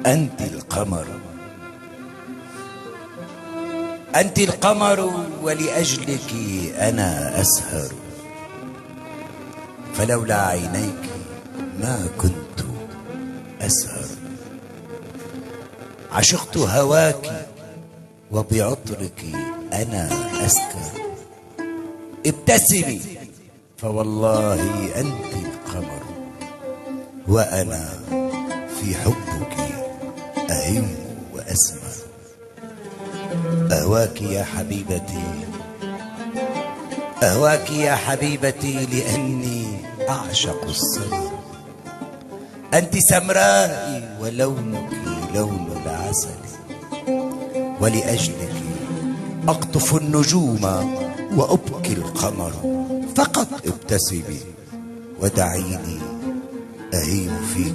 أنت القمر، أنت القمر ولأجلك أنا أسهر، فلولا عينيك ما كنت أسهر. عشقت هواك وبعطرك أنا أسكر، ابتسمي فوالله أنت القمر، وأنا في حبك أهم وأسمر. أهواك يا حبيبتي، أهواك يا حبيبتي لأني أعشق السمر. أنت سمرائي ولونك لون العسل، ولأجلك أقطف النجوم وأبكي القمر. فقط ابتسمي ودعيني أهيم فيك